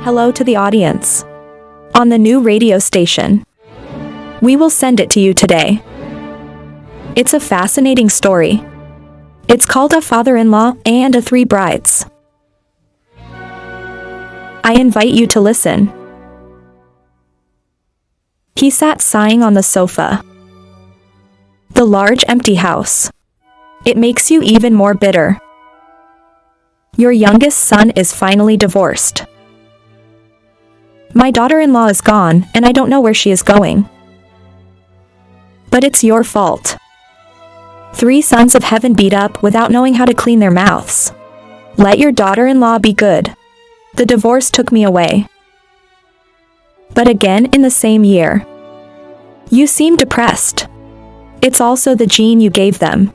Hello to the audience. On the new radio station. We will send it to you today. It's a fascinating story. It's called A Father-in-Law and a Three Brides. I invite you to listen. He sat sighing on the sofa. The large empty house. It makes you even more bitter. Your youngest son is finally divorced. My daughter-in-law is gone, and I don't know where she is going. But it's your fault. 3 sons of heaven beat up without knowing how to clean their mouths. Let your daughter-in-law be good. The divorce took me away. But again in the same year. You seem depressed. It's also the gene you gave them.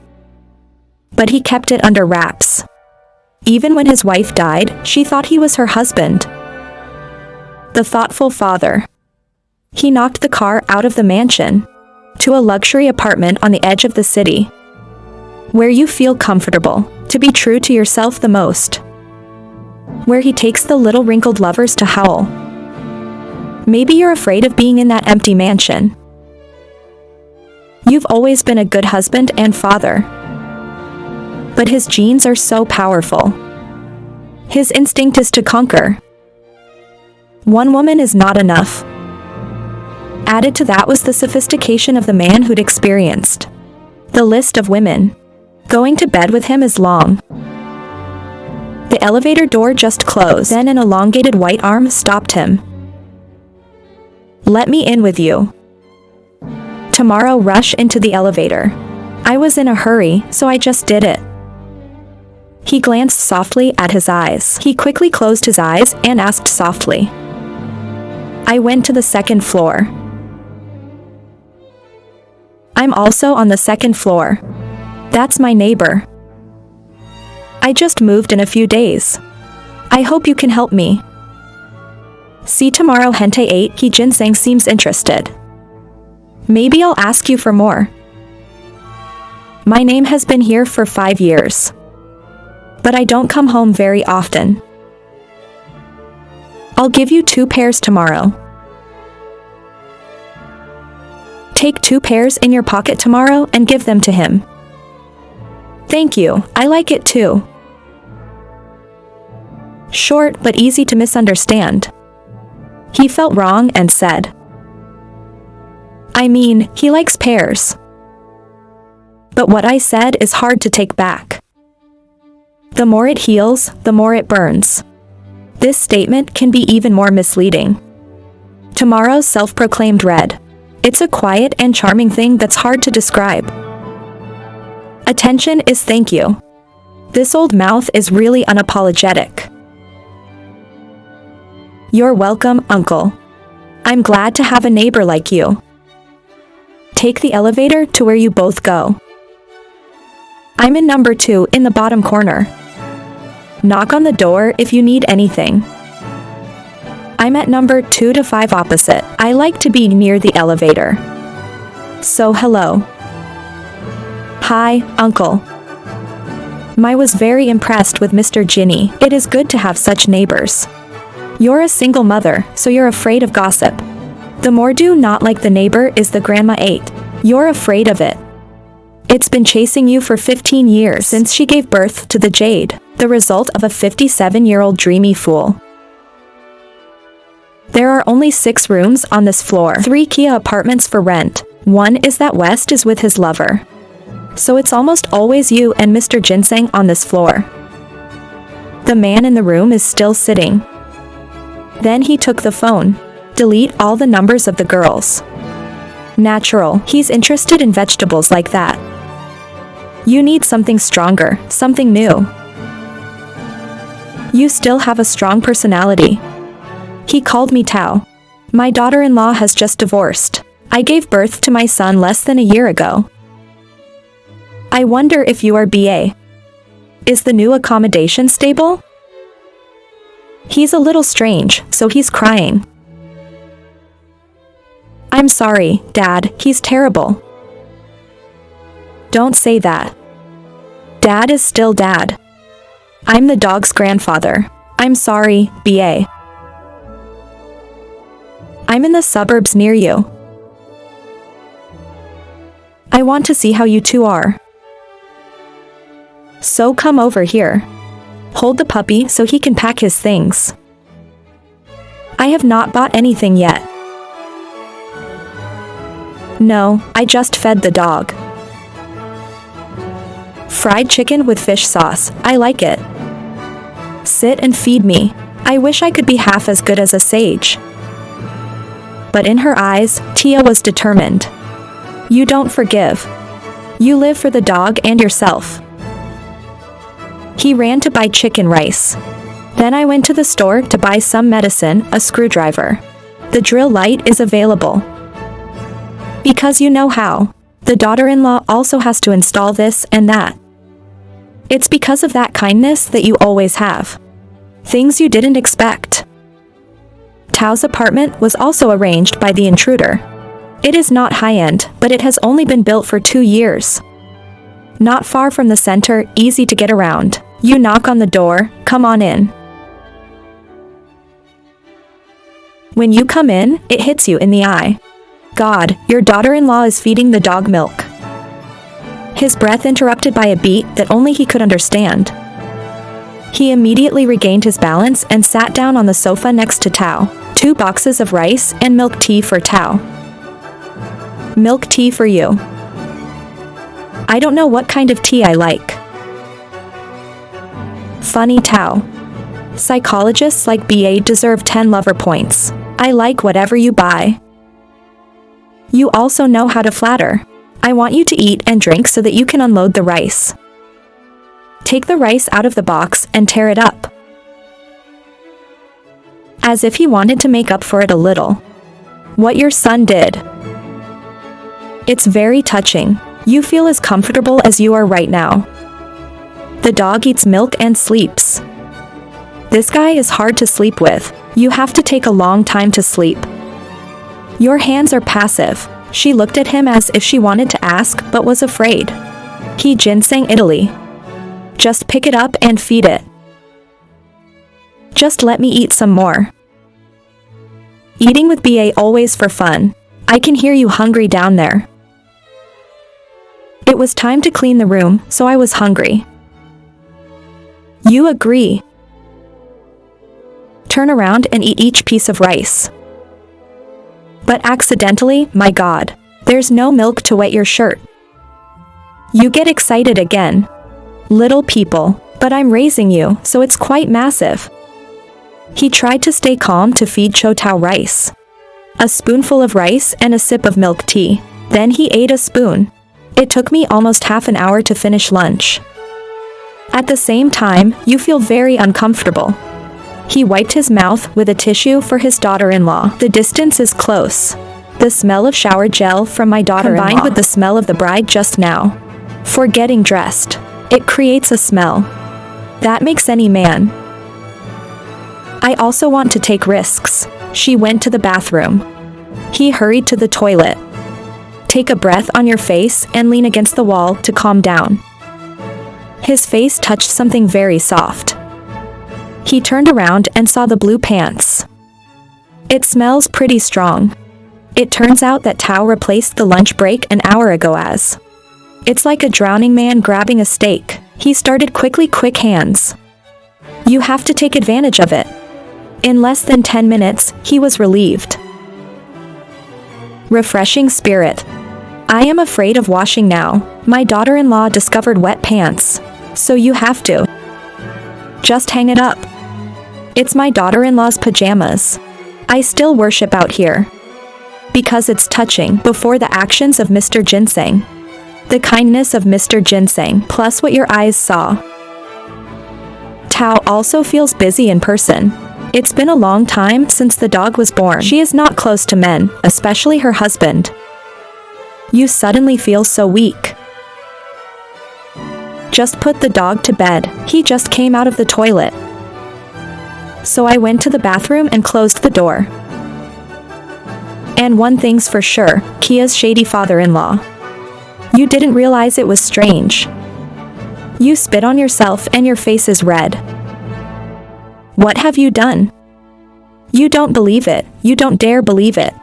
But he kept it under wraps. Even when his wife died, she thought he was her husband. The thoughtful father. He knocked the car out of the mansion to a luxury apartment on the edge of the city, where you feel comfortable to be true to yourself the most, where he takes the little wrinkled lovers to howl. Maybe you're afraid of being in that empty mansion. You've always been a good husband and father, but his genes are so powerful. His instinct is to conquer. One woman is not enough. Added to that was the sophistication of the man who'd experienced. The list of women going to bed with him is long. The elevator door just closed. Then an elongated white arm stopped him. Let me in with you. Tomorrow, rush into the elevator. I was in a hurry, so I just did it. He glanced softly at his eyes. He quickly closed his eyes and asked softly. I went to the 2nd floor. I'm also on the 2nd floor. That's my neighbor. I just moved in a few days. I hope you can help me. See tomorrow, Hente 8. He Ginseng seems interested. Maybe I'll ask you for more. My name has been here for 5 years. But I don't come home very often. I'll give you 2 pairs tomorrow. Take 2 pairs in your pocket tomorrow and give them to him. Thank you, I like it too. Short but easy to misunderstand. He felt wrong and said, I mean, he likes pears. But what I said is hard to take back. The more it heals, the more it burns. This statement can be even more misleading. Tomorrow's self-proclaimed red. It's a quiet and charming thing that's hard to describe. Attention is thank you. This old mouth is really unapologetic. You're welcome, uncle. I'm glad to have a neighbor like you. Take the elevator to where you both go. I'm in number 2 in the bottom corner. Knock on the door if you need anything. I'm at number 2 to 5 opposite. I like to be near the elevator. So hello. Hi, uncle. I was very impressed with Mr. Ginny. It is good to have such neighbors. You're a single mother, so you're afraid of gossip. The more do not like the neighbor is the grandma 8. You're afraid of it. It's been chasing you for 15 years since she gave birth to the Jade, the result of a 57-year-old dreamy fool. There are only 6 rooms on this floor. 3 Kia apartments for rent. One is that West is with his lover. So it's almost always you and Mr. Ginseng on this floor. The man in the room is still sitting. Then he took the phone. Delete all the numbers of the girls. Natural, he's interested in vegetables like that. You need something stronger, something new. You still have a strong personality. He called me Tao. My daughter-in-law has just divorced. I gave birth to my son less than a year ago. I wonder if you are BA. Is the new accommodation stable? He's a little strange, so he's crying. I'm sorry, Dad, he's terrible. Don't say that. Dad is still Dad. I'm the dog's grandfather. I'm sorry, BA. I'm in the suburbs near you. I want to see how you two are. So come over here. Hold the puppy so he can pack his things. I have not bought anything yet. No, I just fed the dog. Fried chicken with fish sauce, I like it. Sit and feed me. I wish I could be half as good as a sage. But in her eyes, Tia was determined. You don't forgive. You live for the dog and yourself. He ran to buy chicken rice. Then I went to the store to buy some medicine, a screwdriver. The drill light is available. Because you know how. The daughter-in-law also has to install this and that. It's because of that kindness that you always have. Things you didn't expect. Tao's apartment was also arranged by the intruder. It is not high-end, but it has only been built for 2 years. Not far from the center, easy to get around. You knock on the door, come on in. When you come in, it hits you in the eye. God, your daughter-in-law is feeding the dog milk. His breath interrupted by a beat that only he could understand. He immediately regained his balance and sat down on the sofa next to Tao. 2 boxes of rice and milk tea for Tao. Milk tea for you. I don't know what kind of tea I like. Funny Tao. Psychologists like BA deserve 10 lover points. I like whatever you buy. You also know how to flatter. I want you to eat and drink so that you can unload the rice. Take the rice out of the box and tear it up. As if he wanted to make up for it a little. What your son did. It's very touching. You feel as comfortable as you are right now. The dog eats milk and sleeps. This guy is hard to sleep with. You have to take a long time to sleep. Your hands are passive. She looked at him as if she wanted to ask but was afraid. He ginseng Italy. Just pick it up and feed it. Just let me eat some more. Eating with BA always for fun. I can hear you hungry down there. It was time to clean the room, so I was hungry. You agree. Turn around and eat each piece of rice. But accidentally, my God, there's no milk to wet your shirt. You get excited again. Little people, but I'm raising you, so it's quite massive. He tried to stay calm to feed Cho Tao rice. A spoonful of rice and a sip of milk tea. Then he ate a spoon. It took me almost half an hour to finish lunch. At the same time, you feel very uncomfortable. He wiped his mouth with a tissue for his daughter-in-law. The distance is close. The smell of shower gel from my daughter-in-law combined with the smell of the bride just now. For getting dressed. It creates a smell. That makes any man. I also want to take risks. She went to the bathroom. He hurried to the toilet. Take a breath on your face and lean against the wall to calm down. His face touched something very soft. He turned around and saw the blue pants. It smells pretty strong. It turns out that Tao replaced the lunch break an hour ago as. It's like a drowning man grabbing a steak. He started quick hands. You have to take advantage of it. In less than 10 minutes, he was relieved. Refreshing spirit. I am afraid of washing now. My daughter-in-law discovered wet pants. So you have to. Just hang it up. It's my daughter-in-law's pajamas. I still worship out here. Because it's touching before the actions of Mr. Ginseng. The kindness of Mr. Ginseng plus what your eyes saw. Tao also feels busy in person. It's been a long time since the dog was born. She is not close to men, especially her husband. You suddenly feel so weak. Just put the dog to bed. He just came out of the toilet. So I went to the bathroom and closed the door. And one thing's for sure, Kia's shady father-in-law. You didn't realize it was strange. You spit on yourself and your face is red. What have you done? You don't believe it, you don't dare believe it.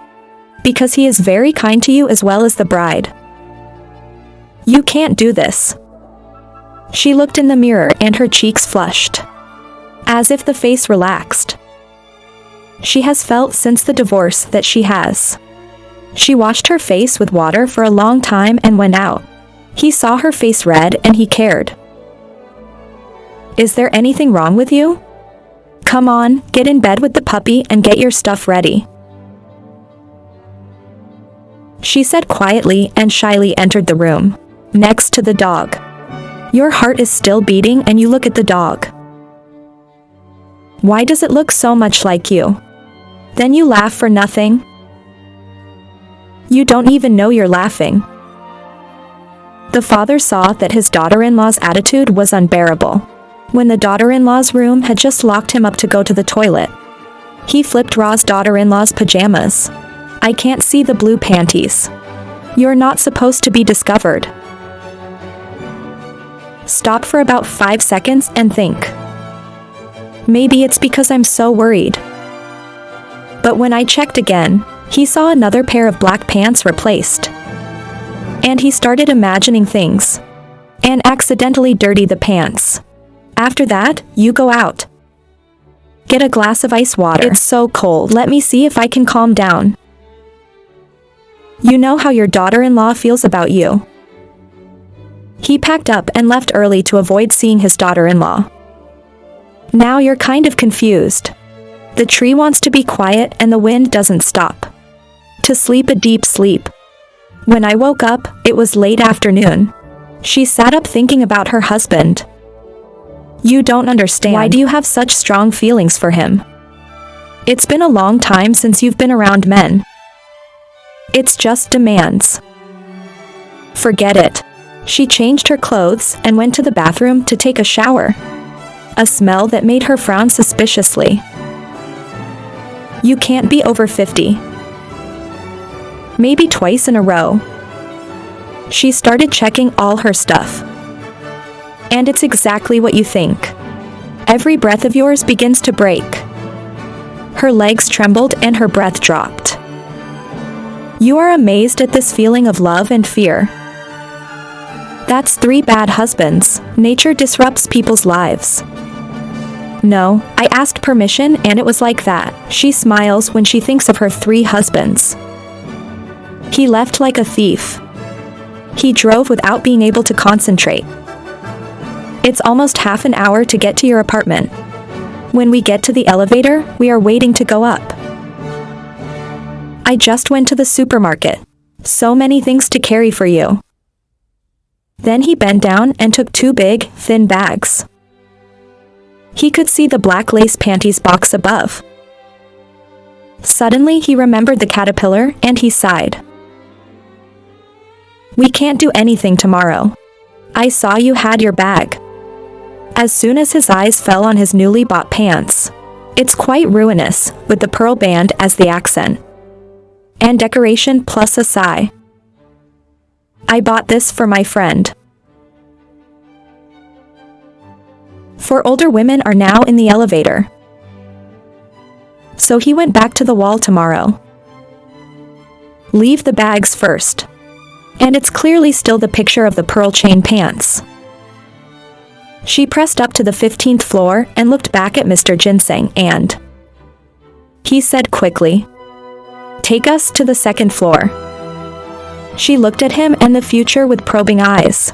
Because he is very kind to you as well as the bride. You can't do this. She looked in the mirror and her cheeks flushed, as if the face relaxed. She has felt since the divorce that she has. She washed her face with water for a long time and went out. He saw her face red and he cared. Is there anything wrong with you? Come on, get in bed with the puppy and get your stuff ready. She said quietly and shyly entered the room, next to the dog. Your heart is still beating and you look at the dog. Why does it look so much like you? Then you laugh for nothing? You don't even know you're laughing. The father saw that his daughter-in-law's attitude was unbearable. When the daughter-in-law's room had just locked him up to go to the toilet, he flipped Ra's daughter-in-law's pajamas. I can't see the blue panties. You're not supposed to be discovered. Stop for about 5 seconds and think. Maybe it's because I'm so worried. But when I checked again, he saw another pair of black pants replaced. And he started imagining things. And accidentally dirty the pants. After that, you go out. Get a glass of ice water. It's so cold. Let me see if I can calm down. You know how your daughter-in-law feels about you. He packed up and left early to avoid seeing his daughter-in-law. Now you're kind of confused. The tree wants to be quiet and the wind doesn't stop. To sleep a deep sleep. When I woke up, it was late afternoon. She sat up thinking about her husband. You don't understand. Why do you have such strong feelings for him? It's been a long time since you've been around men. It's just demands. Forget it. She changed her clothes and went to the bathroom to take a shower. A smell that made her frown suspiciously. You can't be over 50. Maybe twice in a row. She started checking all her stuff. And it's exactly what you think. Every breath of yours begins to break. Her legs trembled and her breath dropped. You are amazed at this feeling of love and fear. That's 3 bad husbands. Nature disrupts people's lives. No, I asked permission and it was like that. She smiles when she thinks of her 3 husbands. He left like a thief. He drove without being able to concentrate. It's almost half an hour to get to your apartment. When we get to the elevator, we are waiting to go up. I just went to the supermarket. So many things to carry for you. Then he bent down and took 2 big, thin bags. He could see the black lace panties box above. Suddenly he remembered the caterpillar and he sighed. We can't do anything tomorrow. I saw you had your bag. As soon as his eyes fell on his newly bought pants. It's quite ruinous, with the pearl band as the accent. And decoration plus a sigh. I bought this for my friend. 4 older women are now in the elevator. So he went back to the wall tomorrow. Leave the bags first. And it's clearly still the picture of the pearl chain pants. She pressed up to the 15th floor and looked back at Mr. Ginseng and he said quickly, take us to the 2nd floor. She looked at him and the future with probing eyes.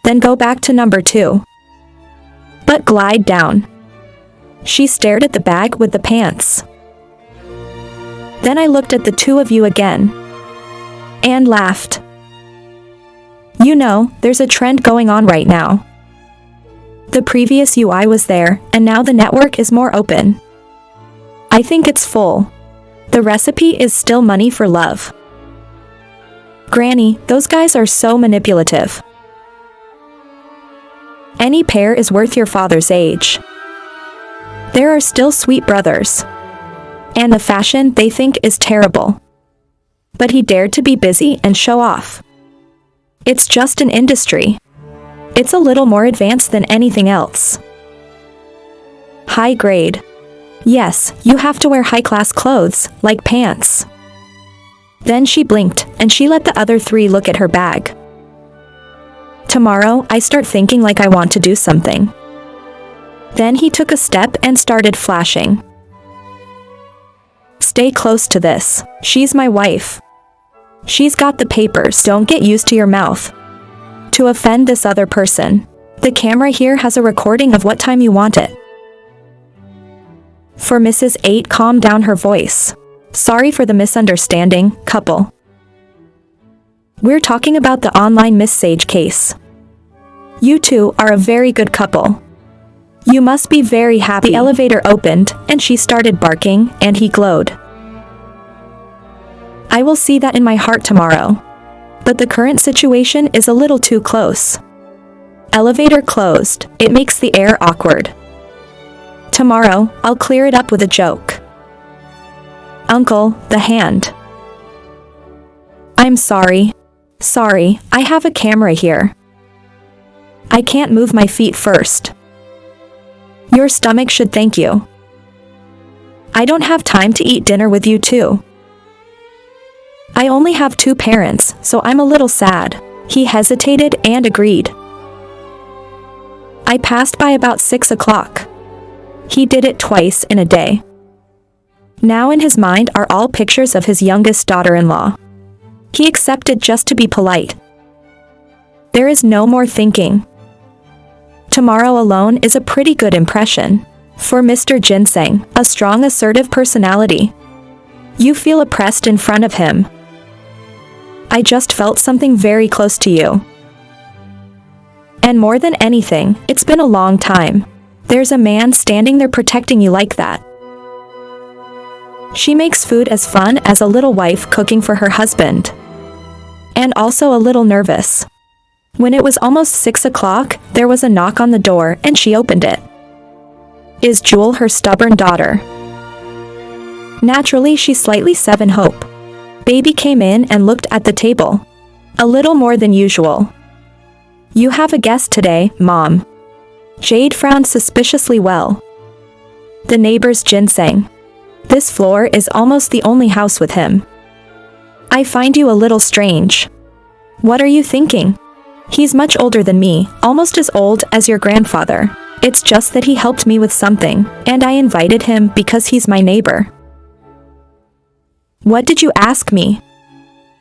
Then go back to number 2. But glide down. She stared at the bag with the pants. Then I looked at the 2 of you again. And laughed. You know, there's a trend going on right now. The previous UI was there, and now the network is more open. I think it's full. The recipe is still money for love. Granny, those guys are so manipulative. Any pair is worth your father's age. There are still sweet brothers. And the fashion they think is terrible. But he dared to be busy and show off. It's just an industry. It's a little more advanced than anything else. High grade. Yes, you have to wear high-class clothes, like pants. Then she blinked, and she let the other three look at her bag. Tomorrow, I start thinking like I want to do something. Then he took a step and started flashing. Stay close to this. She's my wife. She's got the papers. Don't get used to your mouth to offend this other person. The camera here has a recording of what time you want it. For Mrs. 8, calm down her voice. Sorry for the misunderstanding, couple. We're talking about the online Miss Sage case. You two are a very good couple. You must be very happy. The elevator opened, and she started barking, and he glowed. I will see that in my heart tomorrow. But the current situation is a little too close. Elevator closed. It makes the air awkward. Tomorrow, I'll clear it up with a joke. Uncle, the hand. I'm sorry. Sorry, I have a camera here. I can't move my feet first. Your stomach should thank you. I don't have time to eat dinner with you too. I only have 2 parents, so I'm a little sad. He hesitated and agreed. I passed by about 6 o'clock. He did it twice in a day. Now in his mind are all pictures of his youngest daughter-in-law. He accepted just to be polite. There is no more thinking. Tomorrow alone is a pretty good impression. For Mr. Ginseng, a strong assertive personality. You feel oppressed in front of him. I just felt something very close to you. And more than anything, it's been a long time. There's a man standing there protecting you like that. She makes food as fun as a little wife cooking for her husband. And also a little nervous. When it was almost 6 o'clock, there was a knock on the door and she opened it. Is Jewel her stubborn daughter? Naturally, she's slightly 7 Hope. Baby came in and looked at the table. A little more than usual. You have a guest today, Mom. Jade frowned suspiciously well. The neighbor's Ginseng. This floor is almost the only house with him. I find you a little strange. What are you thinking? He's much older than me, almost as old as your grandfather. It's just that he helped me with something, and I invited him because he's my neighbor. What did you ask me?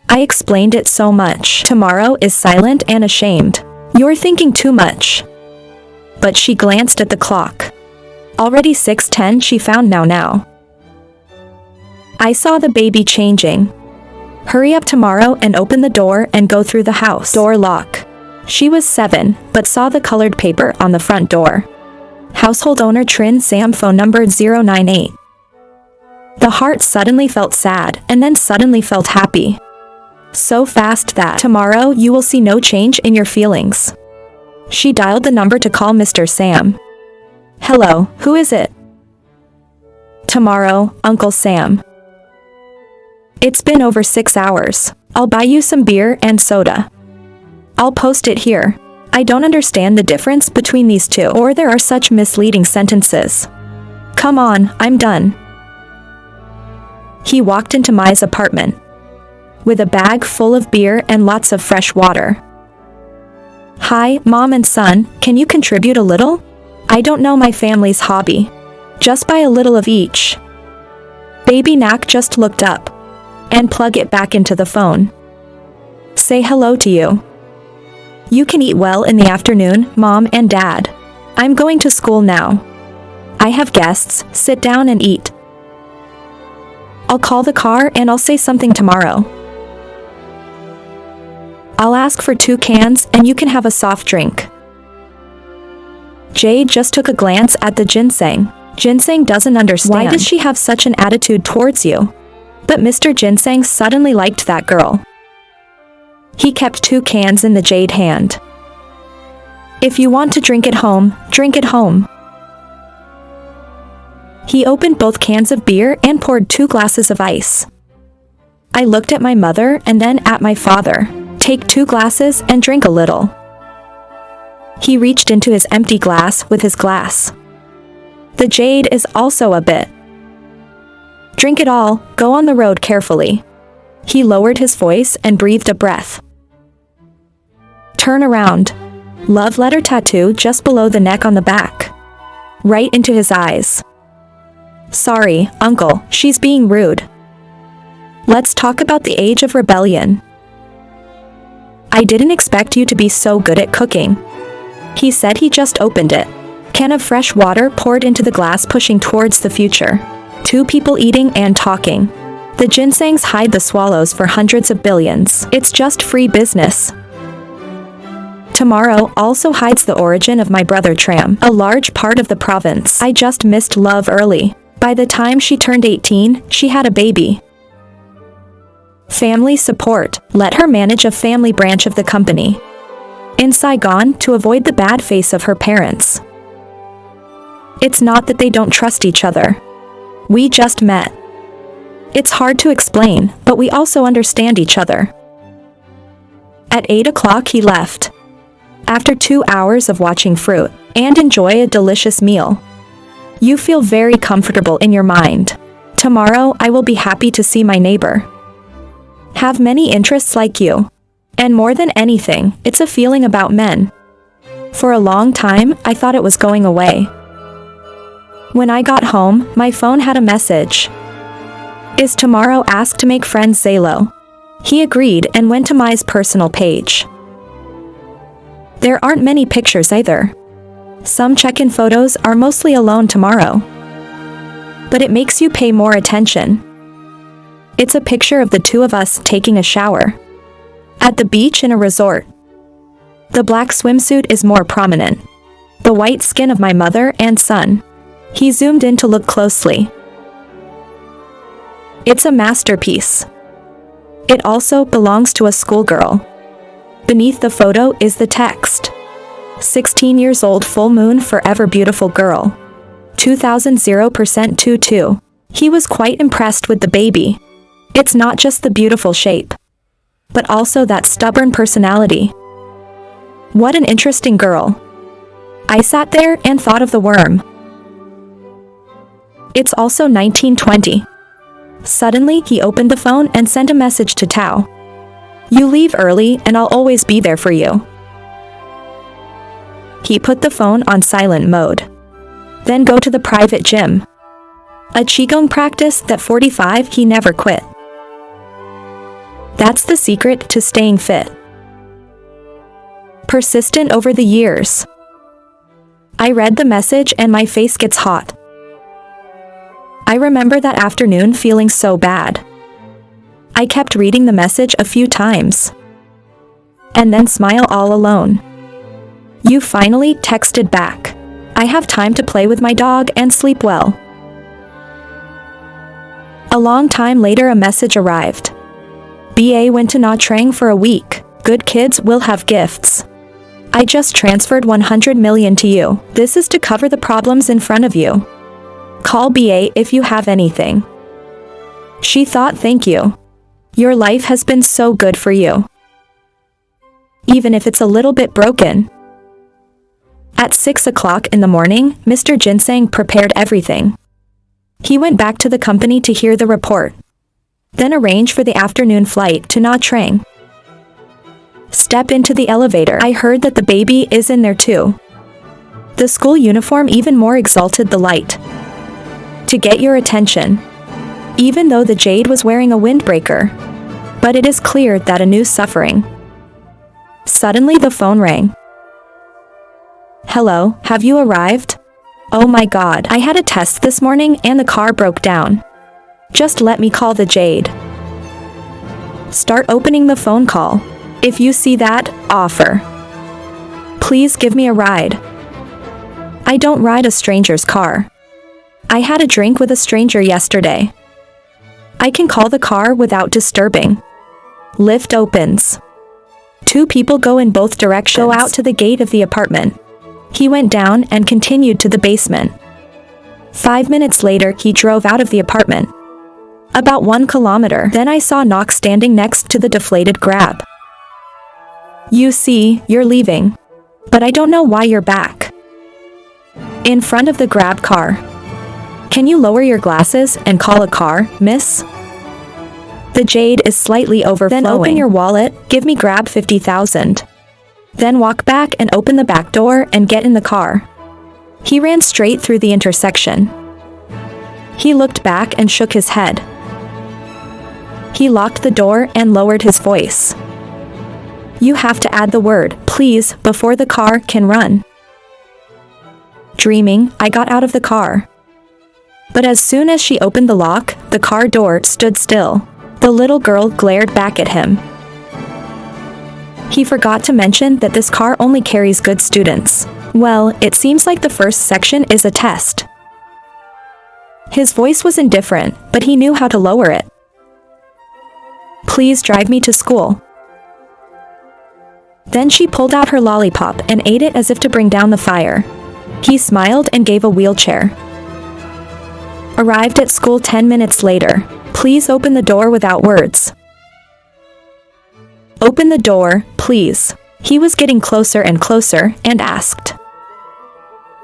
I explained it so much. Tomorrow is silent and ashamed. You're thinking too much. But she glanced at the clock. Already 6:10 she found now. I saw the baby changing. Hurry up tomorrow and open the door and go through the house. Door lock. She was 7, but saw the colored paper on the front door. Household owner Trin Sam, phone number 098. The heart suddenly felt sad and then suddenly felt happy. So fast that tomorrow you will see no change in your feelings. She dialed the number to call Mr. Sam. Hello, who is it? Tomorrow, Uncle Sam. It's been over 6 hours. I'll buy you some beer and soda. I'll post it here. I don't understand the difference between these two, or there are such misleading sentences. Come on, I'm done. He walked into Mai's apartment with a bag full of beer and lots of fresh water. Hi, Mom and son, can you contribute a little? I don't know my family's hobby. Just buy a little of each. Baby Knack just looked up and plug it back into the phone. Say hello to you. You can eat well in the afternoon, Mom and Dad. I'm going to school now. I have guests, sit down and eat. I'll call the car and I'll say something tomorrow. I'll ask for 2 cans and you can have a soft drink. Jade just took a glance at the Ginseng. Ginseng doesn't understand. Why does she have such an attitude towards you? But Mr. Ginseng suddenly liked that girl. He kept 2 cans in the Jade hand. If you want to drink at home, drink at home. He opened both cans of beer and poured 2 glasses of ice. I looked at my mother and then at my father. Take 2 glasses and drink a little. He reached into his empty glass with his glass. The jade is also a bit. Drink it all, go on the road carefully. He lowered his voice and breathed a breath. Turn around. Love letter tattoo just below the neck on the back. Right into his eyes. Sorry, uncle, she's being rude. Let's talk about the age of rebellion. I didn't expect you to be so good at cooking. He said he just opened it. Can of fresh water poured into the glass, pushing towards the future. Two people eating and talking. The ginsengs hide the swallows for hundreds of billions. It's just free business. Tomorrow also hides the origin of my brother Tram, a large part of the province. I just missed love early. By the time she turned 18, she had a baby. Family support. Let her manage a family branch of the company in Saigon to avoid the bad face of her parents. It's not that they don't trust each other. We just met. It's hard to explain, but we also understand each other. At 8 o'clock he left. After 2 hours of watching fruit and enjoy a delicious meal. You feel very comfortable in your mind. Tomorrow I will be happy to see my neighbor. Have many interests like you. And more than anything, it's a feeling about men. For a long time, I thought it was going away. When I got home, my phone had a message. Is tomorrow asked to make friends Zalo? He agreed and went to Mai's personal page. There aren't many pictures either. Some check-in photos are mostly alone tomorrow. But it makes you pay more attention. It's a picture of the two of us taking a shower. At the beach in a resort. The black swimsuit is more prominent. The white skin of my mother and son. He zoomed in to look closely. It's a masterpiece. It also belongs to a schoolgirl. Beneath the photo is the text. 16 years old, full moon, forever beautiful girl. 2000% 22. He was quite impressed with the baby. It's not just the beautiful shape, but also that stubborn personality. What an interesting girl. I sat there and thought of the worm. It's also 1920. Suddenly, he opened the phone and sent a message to Tao. You leave early and I'll always be there for you. He put the phone on silent mode. Then go to the private gym. A Qigong practice that 45 he never quit. That's the secret to staying fit. Persistent over the years. I read the message and my face gets hot. I remember that afternoon feeling so bad. I kept reading the message a few times. And then smile all alone. You finally texted back. I have time to play with my dog and sleep well. A long time later a message arrived. BA went to Nha Trang for a week. Good kids will have gifts. I just transferred 100 million to you. This is to cover the problems in front of you. Call BA if you have anything. She thought, thank you. Your life has been so good for you. Even if it's a little bit broken. At 6 o'clock in the morning, Mr. Ginseng prepared everything. He went back to the company to hear the report. Then arrange for the afternoon flight to Nha Trang. Step into the elevator. I heard that the baby is in there too. The school uniform even more exalted the light. To get your attention. Even though the jade was wearing a windbreaker. But it is clear that a new suffering. Suddenly the phone rang. Hello, have you arrived? Oh my god, I had a test this morning and the car broke down. Just let me call the jade. Start opening the phone call. If you see that, offer. Please give me a ride. I don't ride a stranger's car. I had a drink with a stranger yesterday. I can call the car without disturbing. Lift opens. Two people go in both directions. Go out to the gate of the apartment. He went down and continued to the basement. 5 minutes later, he drove out of the apartment. About 1 kilometer. Then I saw Knox standing next to the deflated Grab. You see, you're leaving. But I don't know why you're back. In front of the grab car. Can you lower your glasses and call a car, miss? The jade is slightly overflowing. Then open your wallet, give me grab 50,000. Then walk back and open the back door and get in the car. He ran straight through the intersection. He looked back and shook his head. He locked the door and lowered his voice. You have to add the word, please, before the car can run. Dreaming, I got out of the car. But as soon as she opened the lock, the car door stood still. The little girl glared back at him. He forgot to mention that this car only carries good students. Well, it seems like the first section is a test. His voice was indifferent, but he knew how to lower it. Please drive me to school. Then she pulled out her lollipop and ate it as if to bring down the fire. He smiled and gave a wheelchair. Arrived at school 10 minutes later. Please open the door without words. Open the door, please. He was getting closer and closer and asked,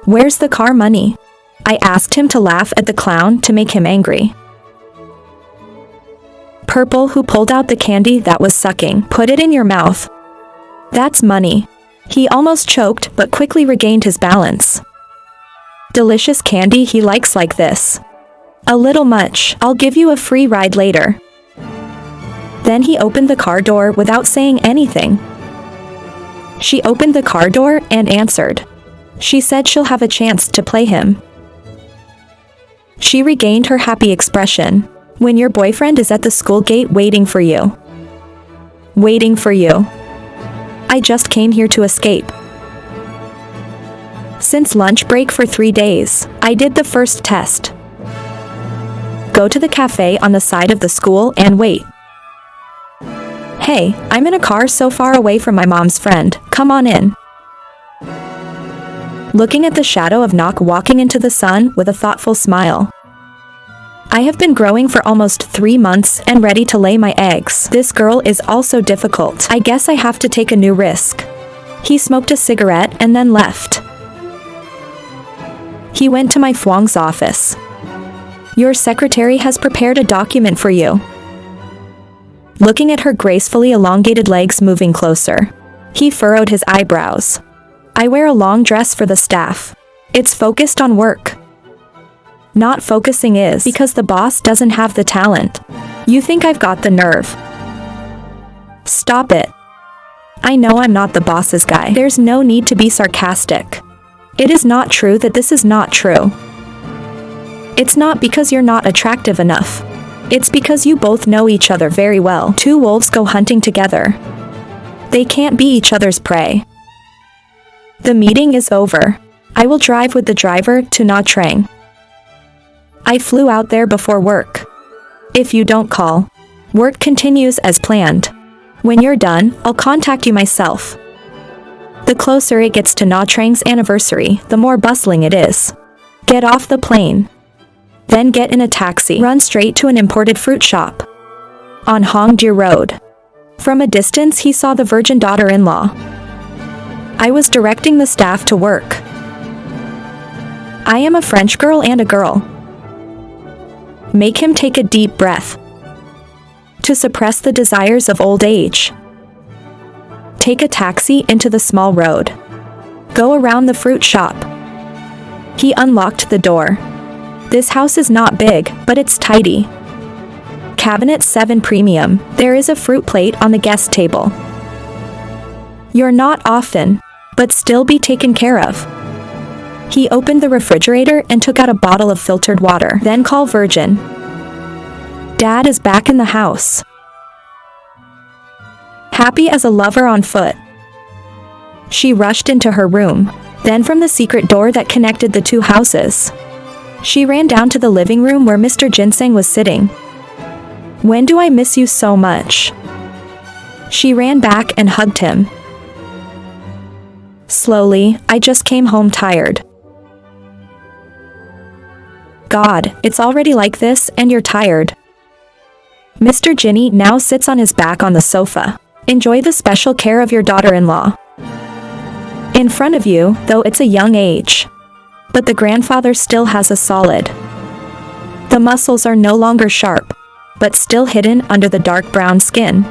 Where's the car money? I asked him to laugh at the clown to make him angry. Purple, who pulled out the candy that was sucking. Put it in your mouth. That's money. He almost choked but quickly regained his balance. Delicious candy he likes like this. A little much. I'll give you a free ride later. Then he opened the car door without saying anything. She opened the car door and answered. She said she'll have a chance to play him. She regained her happy expression. When your boyfriend is at the school gate waiting for you. Waiting for you. I just came here to escape. Since lunch break for 3 days, I did the first test. Go to the cafe on the side of the school and wait. Hey, I'm in a car so far away from my mom's friend, come on in. Looking at the shadow of Knock walking into the sun with a thoughtful smile. I have been growing for almost 3 months and ready to lay my eggs. This girl is also difficult. I guess I have to take a new risk. He smoked a cigarette and then left. He went to my Fwang's office. Your secretary has prepared a document for you. Looking at her gracefully elongated legs moving closer. He furrowed his eyebrows. I wear a long dress for the staff. It's focused on work. Not focusing is because the boss doesn't have the talent. You think I've got the nerve. Stop it. I know I'm not the boss's guy. There's no need to be sarcastic. It is not true that this is not true. It's not because you're not attractive enough. It's because you both know each other very well. 2 wolves go hunting together. They can't be each other's prey. The meeting is over. I will drive with the driver to Nha Trang. I flew out there before work. If you don't call, work continues as planned. When you're done, I'll contact you myself. The closer it gets to Nha Trang's anniversary, the more bustling it is. Get off the plane. Then get in a taxi. Run straight to an imported fruit shop. On Hongdiu Road. From a distance he saw the virgin daughter-in-law. I was directing the staff to work. I am a French girl and a girl. Make him take a deep breath. To suppress the desires of old age. Take a taxi into the small road. Go around the fruit shop. He unlocked the door. This house is not big, but it's tidy. Cabinet 7 Premium. There is a fruit plate on the guest table. You're not often, but still be taken care of. He opened the refrigerator and took out a bottle of filtered water. Then call Virgin. Dad is back in the house. Happy as a lover on foot. She rushed into her room. Then from the secret door that connected the 2 houses. She ran down to the living room where Mr. Ginseng was sitting. When do I miss you so much? She ran back and hugged him. Slowly, I just came home tired. God, it's already like this and you're tired. Mr. Ginny now sits on his back on the sofa. Enjoy the special care of your daughter-in-law. In front of you, though it's a young age. but the grandfather still has a solid. The muscles are no longer sharp, but still hidden under the dark brown skin.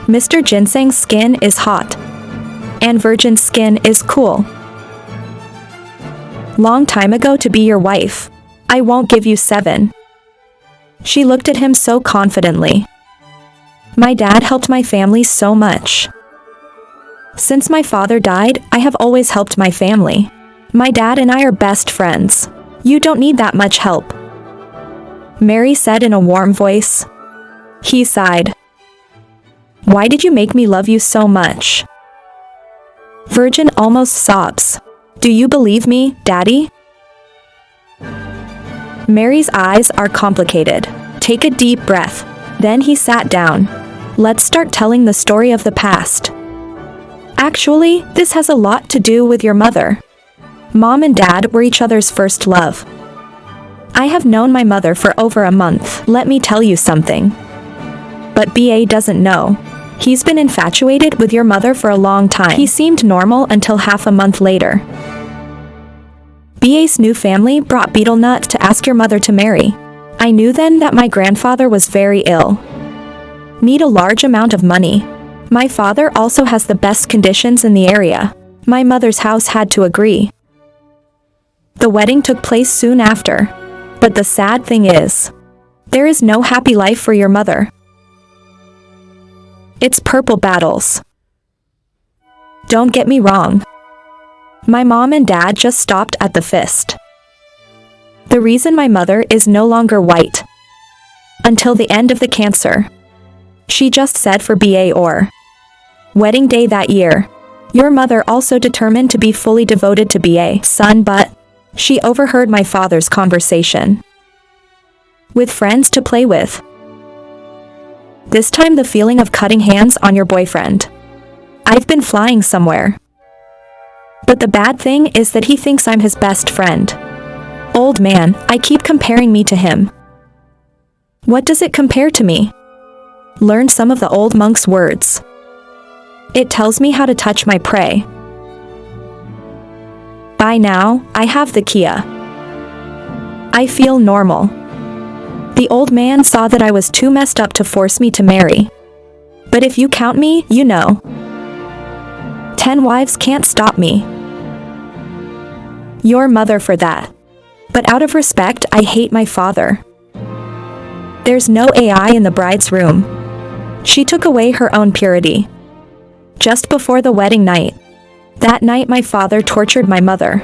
Mr. Ginseng's skin is hot, and Virgin's skin is cool. Long time ago to be your wife. I won't give you 7. She looked at him so confidently. My dad helped my family so much. Since my father died, I have always helped my family. My dad and I are best friends. You don't need that much help, Mary said in a warm voice. He sighed. Why did you make me love you so much? Virgin almost sobs. Do you believe me, Daddy? Mary's eyes are complicated. Take a deep breath. Then he sat down. Let's start telling the story of the past. Actually, this has a lot to do with your mother. Mom and Dad were each other's first love. I have known my mother for over a month. Let me tell you something. But BA doesn't know. He's been infatuated with your mother for a long time. He seemed normal until half a month later. BA's new family brought betel nut to ask your mother to marry. I knew then that my grandfather was very ill. Need a large amount of money. My father also has the best conditions in the area. My mother's house had to agree. The wedding took place soon after. But the sad thing is, there is no happy life for your mother. It's purple battles. Don't get me wrong. My mom and dad just stopped at the fist. The reason my mother is no longer white. Until the end of the cancer. She just said for BA or wedding day that year. Your mother also determined to be fully devoted to BA, son, but she overheard my father's conversation with friends to play with. This time the feeling of cutting hands on your boyfriend. I've been flying somewhere. But the bad thing is that he thinks I'm his best friend. Old man, I keep comparing me to him. What does it compare to me? Learn some of the old monk's words. It tells me how to touch my prey. By now, I have the Kia. I feel normal. The old man saw that I was too messed up to force me to marry. But if you count me, you know. 10 wives can't stop me. Your mother for that. But out of respect, I hate my father. There's no AI in the bride's room. She took away her own purity. Just before the wedding night. That night my father tortured my mother.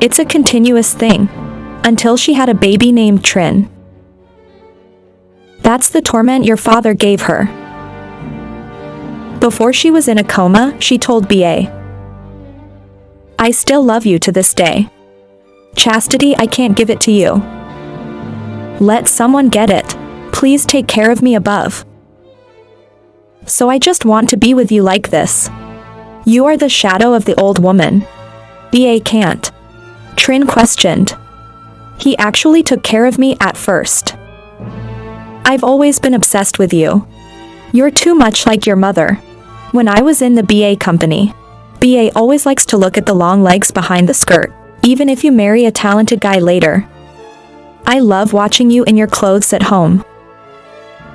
It's a continuous thing. Until she had a baby named Trin. That's the torment your father gave her. Before she was in a coma, she told BA. I still love you to this day. Chastity, I can't give it to you. Let someone get it. Please take care of me above. So I just want to be with you like this. You are the shadow of the old woman. BA can't. Trin questioned. He actually took care of me at first. I've always been obsessed with you. You're too much like your mother. When I was in the BA company, BA always likes to look at the long legs behind the skirt, even if you marry a talented guy later. I love watching you in your clothes at home.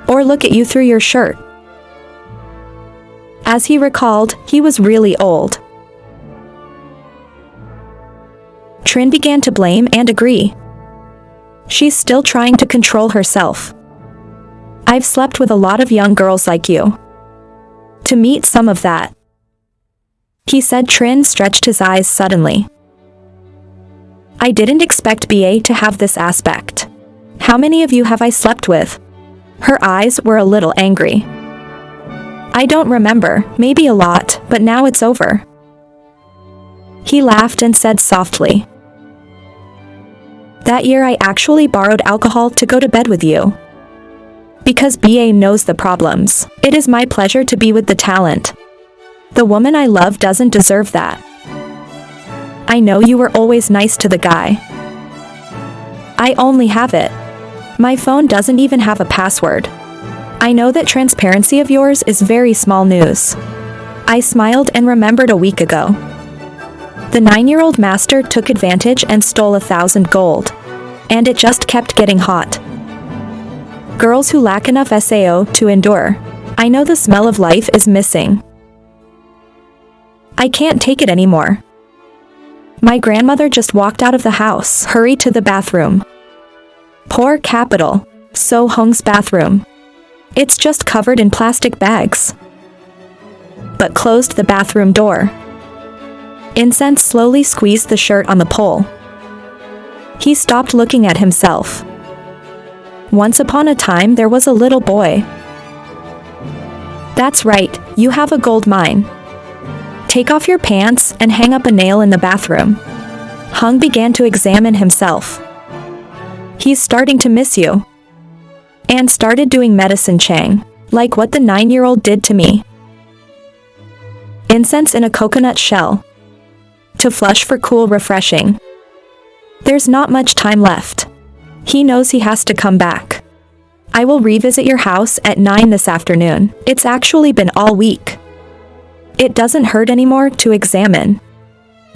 Or look at you through your shirt. As he recalled, he was really old. Trin began to blame and agree. She's still trying to control herself. I've slept with a lot of young girls like you. To meet some of that. He said. Trin stretched his eyes suddenly. I didn't expect BA to have this aspect. How many of you have I slept with? Her eyes were a little angry. I don't remember, maybe a lot, but now it's over. He laughed and said softly. That year I actually borrowed alcohol to go to bed with you. Because BA knows the problems. It is my pleasure to be with the talent. The woman I love doesn't deserve that. I know you were always nice to the guy. I only have it. My phone doesn't even have a password. I know that transparency of yours is very small news. I smiled and remembered a week ago. The 9-year-old master took advantage and stole 1,000 gold. And it just kept getting hot. Girls who lack enough SAO to endure. I know the smell of life is missing. I can't take it anymore. My grandmother just walked out of the house. Hurry to the bathroom. Poor Capital. So Hung's bathroom. It's just covered in plastic bags. But closed the bathroom door. Incense slowly squeezed the shirt on the pole. He stopped looking at himself. Once upon a time there was a little boy. That's right, you have a gold mine. Take off your pants and hang up a nail in the bathroom. Hung began to examine himself. He's starting to miss you. And started doing medicine Chang, like what the 9-year-old did to me. Incense in a coconut shell. To flush for cool refreshing. There's not much time left. He knows he has to come back. I will revisit your house at 9 this afternoon. It's actually been all week. It doesn't hurt anymore to examine.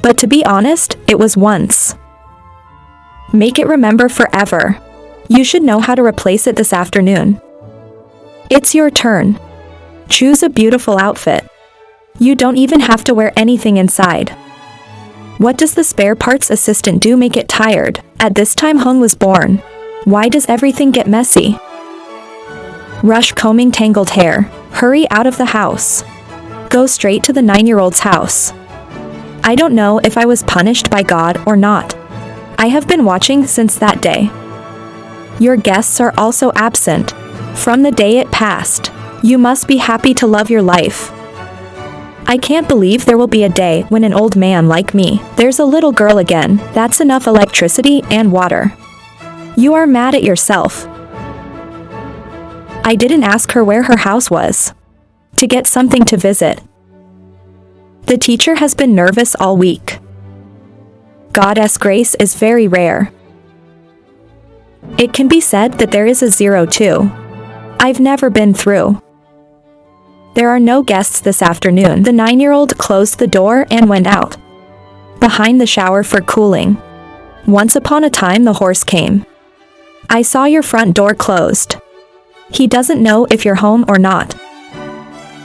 But to be honest, it was once. Make it remember forever. You should know how to replace it this afternoon. It's your turn. Choose a beautiful outfit. You don't even have to wear anything inside. What does the spare parts assistant do? Make it tired. At this time Hung was born. Why does everything get messy? Rush combing tangled hair. Hurry out of the house. Go straight to the 9-year-old's house. I don't know if I was punished by God or not. I have been watching since that day. Your guests are also absent. From the day it passed. You must be happy to love your life. I can't believe there will be a day when an old man like me. There's a little girl again. That's enough electricity and water. You are mad at yourself. I didn't ask her where her house was. To get something to visit. The teacher has been nervous all week. Goddess grace is very rare. It can be said that there is a 0 too. I've never been through. There are no guests this afternoon. The 9-year-old closed the door and went out. Behind the shower for cooling. Once upon a time the horse came. I saw your front door closed. He doesn't know if you're home or not.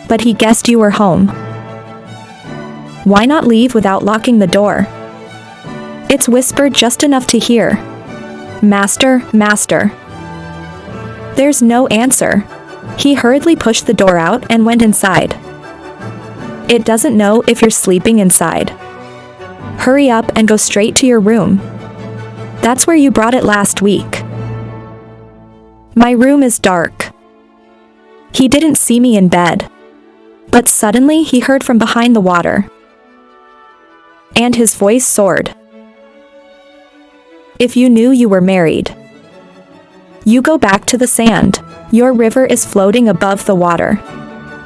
But he guessed you were home. Why not leave without locking the door? It's whispered just enough to hear. Master, master. There's no answer. He hurriedly pushed the door out and went inside. It doesn't know if you're sleeping inside. Hurry up and go straight to your room. That's where you brought it last week. My room is dark. He didn't see me in bed. But suddenly he heard from behind the water. And his voice soared. If you knew you were married. You go back to the sand. Your river is floating above the water.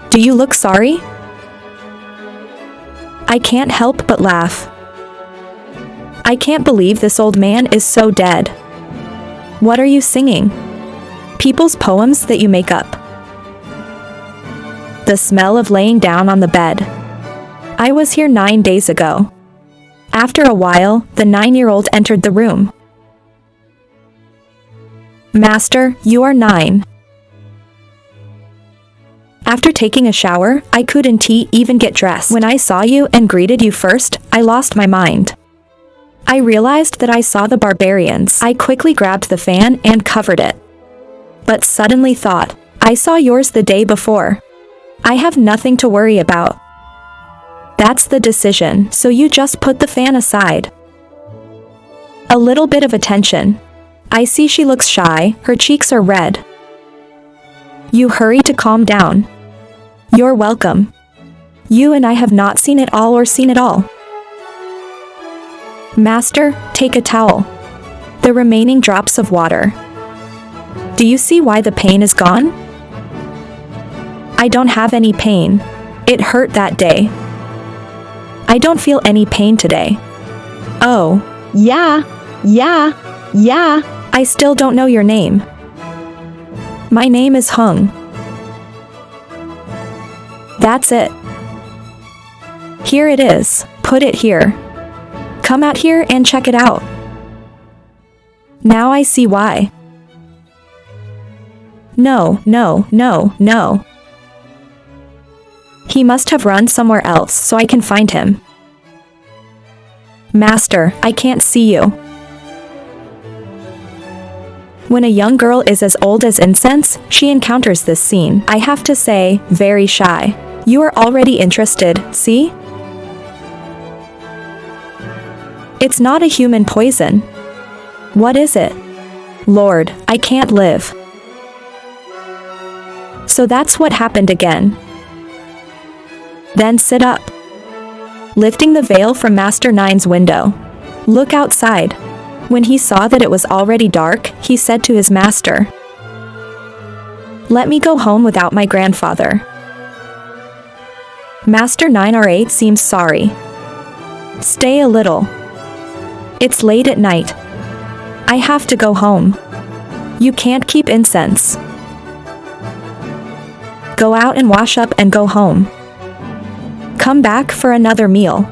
Do you look sorry? I can't help but laugh. I can't believe this old man is so dead. What are you singing? People's poems that you make up. The smell of laying down on the bed. I was here 9 days ago. After a while, the 9-year-old entered the room. Master, you are 9. After taking a shower, I couldn't even get dressed. When I saw you and greeted you first, I lost my mind. I realized that I saw the barbarians. I quickly grabbed the fan and covered it. But suddenly thought, I saw yours the day before. I have nothing to worry about. That's the decision, so you just put the fan aside. A little bit of attention. I see she looks shy, her cheeks are red. You hurry to calm down. You're welcome. You and I have not seen it all or seen it all. Master, take a towel. The remaining drops of water. Do you see why the pain is gone? I don't have any pain. It hurt that day. I don't feel any pain today. Oh. Yeah. I still don't know your name. My name is Hung. That's it. Here it is. Put it here. Come out here and check it out. Now I see why. No, no, no, no. He must have run somewhere else so I can find him. Master, I can't see you. When a young girl is as old as incense, she encounters this scene. I have to say, very shy. You are already interested, see? It's not a human poison. What is it? Lord, I can't live. So that's what happened again. Then sit up. Lifting the veil from Master Nine's window. Look outside. When he saw that it was already dark, he said to his master, "Let me go home without my grandfather." Master 9R8 seems sorry. Stay a little. It's late at night. I have to go home. You can't keep incense. Go out and wash up and go home. Come back for another meal.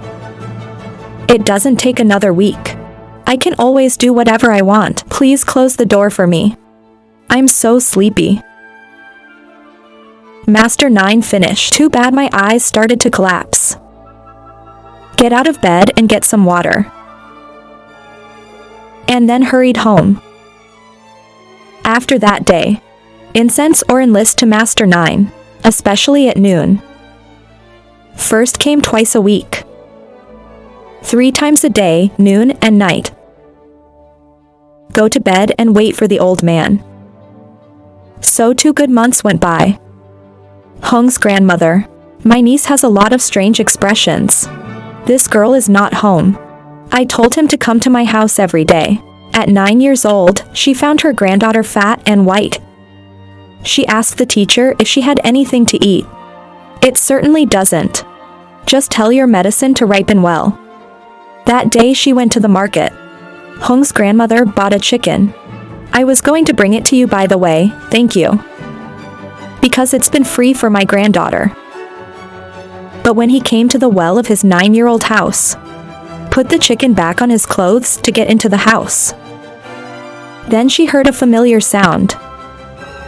It doesn't take another week. I can always do whatever I want. Please close the door for me. I'm so sleepy. Master 9 finished. Too bad my eyes started to collapse. Get out of bed and get some water. And then hurried home. After that day, incense or enlist to Master 9, especially at noon. First came twice a week. 3 times a day, noon and night. Go to bed and wait for the old man. So 2 good months went by. Hung's grandmother. My niece has a lot of strange expressions. This girl is not home. I told him to come to my house every day. At 9 years old, she found her granddaughter fat and white. She asked the teacher if she had anything to eat. It certainly doesn't. Just tell your medicine to ripen well. That day she went to the market. Hung's grandmother bought a chicken. I was going to bring it to you, by the way, thank you. Because it's been free for my granddaughter. But when he came to the well of his 9-year-old house, put the chicken back on his clothes to get into the house. Then she heard a familiar sound.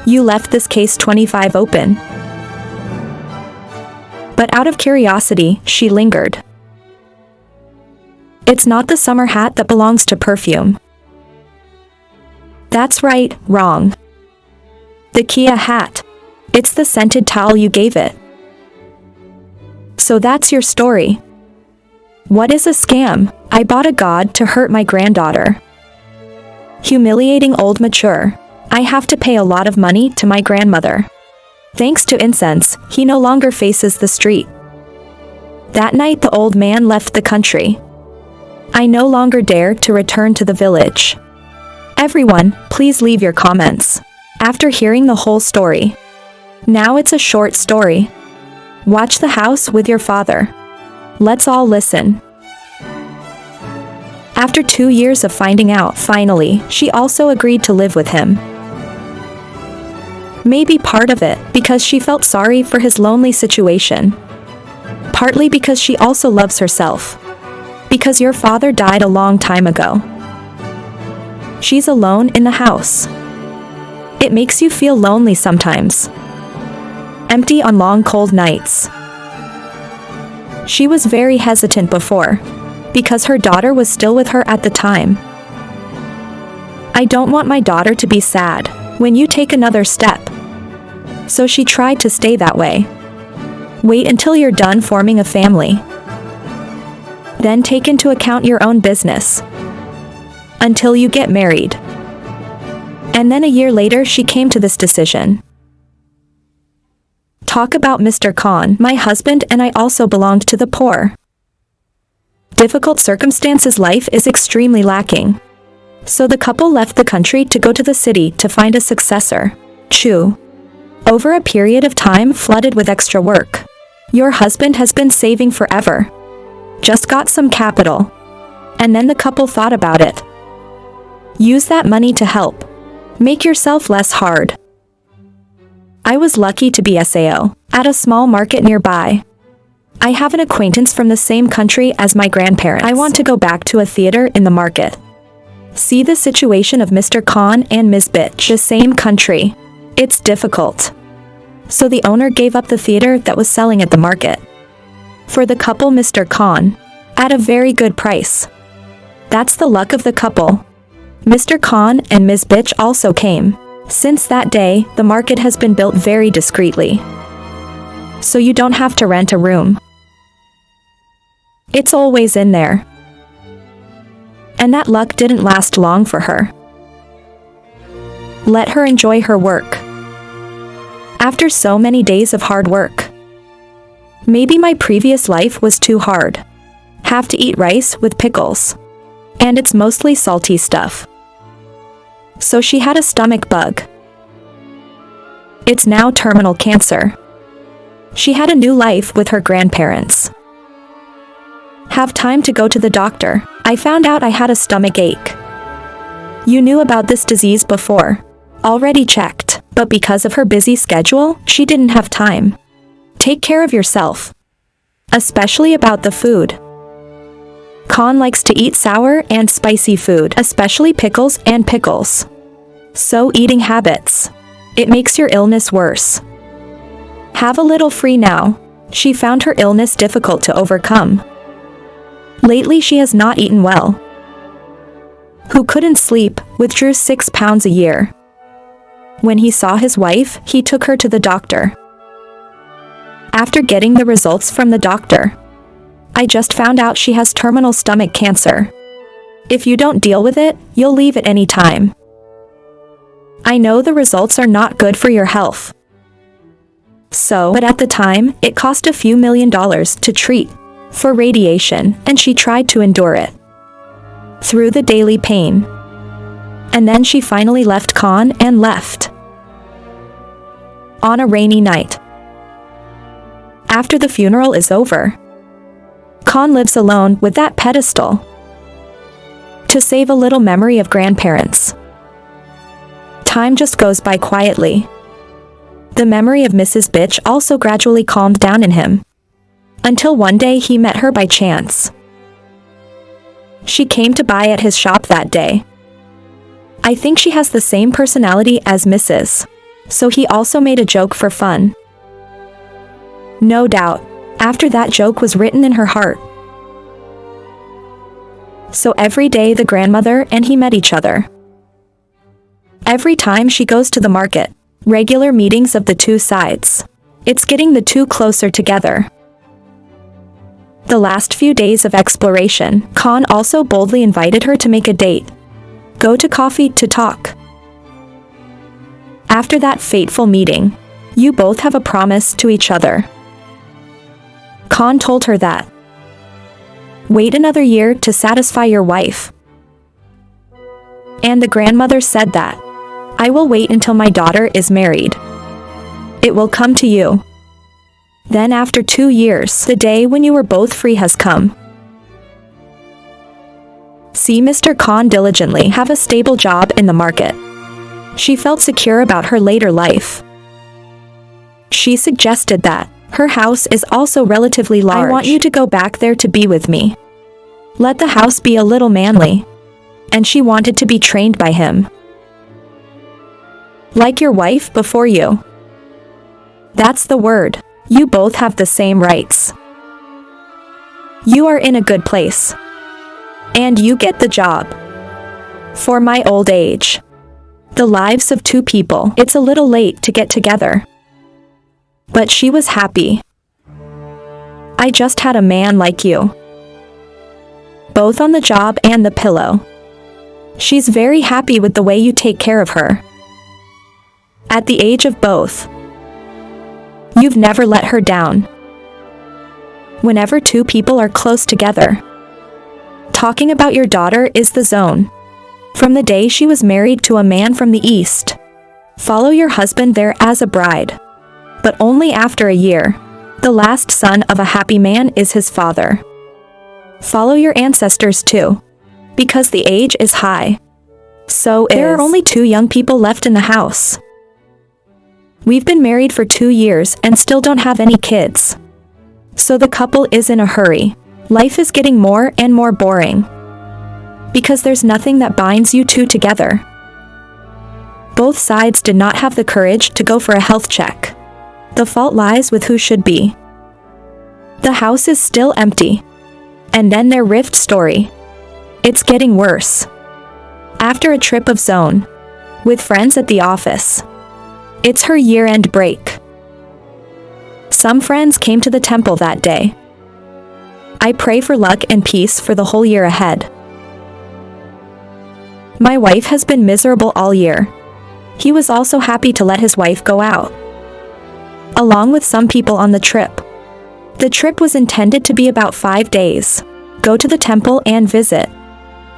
You left this case 25 open. But out of curiosity, she lingered. It's not the summer hat that belongs to perfume. That's right, wrong. The Kia hat. It's the scented towel you gave it. So that's your story. What is a scam? I bought a god to hurt my granddaughter. Humiliating old mature. I have to pay a lot of money to my grandmother. Thanks to incense, he no longer faces the street. That night the old man left the country. I no longer dare to return to the village. Everyone, please leave your comments. After hearing the whole story. Now it's a short story. Watch the house with your father. Let's all listen. After 2 years of finding out, finally, she also agreed to live with him. Maybe part of it because she felt sorry for his lonely situation. Partly because she also loves herself. Because your father died a long time ago. She's alone in the house. It makes you feel lonely sometimes. Empty on long cold nights. She was very hesitant before, because her daughter was still with her at the time. I don't want my daughter to be sad when you take another step. So she tried to stay that way. Wait until you're done forming a family. Then take into account your own business. Until you get married. And then a year later she came to this decision. Talk about Mr. Khan. My husband and I also belonged to the poor. Difficult circumstances, life is extremely lacking. So the couple left the country to go to the city to find a successor. Chu. Over a period of time flooded with extra work. Your husband has been saving forever. Just got some capital. And then the couple thought about it. Use that money to help. Make yourself less hard. I was lucky to be SAO at a small market nearby. I have an acquaintance from the same country as my grandparents. I want to go back to a theater in the market. See the situation of Mr. Khan and Ms. Bitch. The same country. It's difficult. So the owner gave up the theater that was selling at the market for the couple Mr. Khan at a very good price. That's the luck of the couple. Mr. Khan and Ms. Bitch also came. Since that day, the market has been built very discreetly, so you don't have to rent a room. It's always in there. And that luck didn't last long for her. Let her enjoy her work. After so many days of hard work. Maybe my previous life was too hard. Have to eat rice with pickles. And it's mostly salty stuff. So she had a stomach bug. It's now terminal cancer. She had a new life with her grandparents. Have time to go to the doctor. I found out I had a stomach ache. You knew about this disease before. Already checked, but because of her busy schedule, she didn't have time. Take care of yourself. Especially about the food. Khan likes to eat sour and spicy food, especially pickles and pickles. So eating habits. It makes your illness worse. Have a little free now. She found her illness difficult to overcome. Lately she has not eaten well. Who couldn't sleep, withdrew 6 pounds a year. When he saw his wife, he took her to the doctor. After getting the results from the doctor, I just found out she has terminal stomach cancer. If you don't deal with it, you'll leave at any time. I know the results are not good for your health. But at the time, it cost a few $1,000,000 to treat for radiation, and she tried to endure it through the daily pain. And then she finally left Khan and left on a rainy night. After the funeral is over, Khan lives alone with that pedestal to save a little memory of grandparents. Time just goes by quietly. The memory of Mrs. Bitch also gradually calmed down in him, until one day he met her by chance. She came to buy at his shop that day. I think she has the same personality as Mrs., so he also made a joke for fun. No doubt, after that joke was written in her heart. So every day the grandmother and he met each other. Every time she goes to the market, regular meetings of the two sides. It's getting the two closer together. The last few days of exploration, Khan also boldly invited her to make a date. Go to coffee to talk. After that fateful meeting, you both have a promise to each other. Khan told her that. Wait another year to satisfy your wife. And the grandmother said that. I will wait until my daughter is married. It will come to you. Then after 2 years, the day when you were both free has come. See Mr. Khan diligently have a stable job in the market. She felt secure about her later life. She suggested that her house is also relatively large. I want you to go back there to be with me. Let the house be a little manly. And she wanted to be trained by him. Like your wife before you. That's the word. You both have the same rights. You are in a good place. And you get the job. For my old age. The lives of two people. It's a little late to get together. But she was happy. I just had a man like you. Both on the job and the pillow. She's very happy with the way you take care of her. At the age of both. You've never let her down. Whenever two people are close together. Talking about your daughter is the zone. From the day she was married to a man from the East. Follow your husband there as a bride. But only after a year. The last son of a happy man is his father. Follow your ancestors too. Because the age is high. So there are only 2 young people left in the house. We've been married for 2 years and still don't have any kids. So the couple is in a hurry. Life is getting more and more boring. Because there's nothing that binds you two together. Both sides did not have the courage to go for a health check. The fault lies with who should be. The house is still empty. And then their rift story. It's getting worse. After a trip of zone. With friends at the office. It's her year-end break. Some friends came to the temple that day. I pray for luck and peace for the whole year ahead. My wife has been miserable all year. He was also happy to let his wife go out. Along with some people on the trip. The trip was intended to be about 5 days. Go to the temple and visit.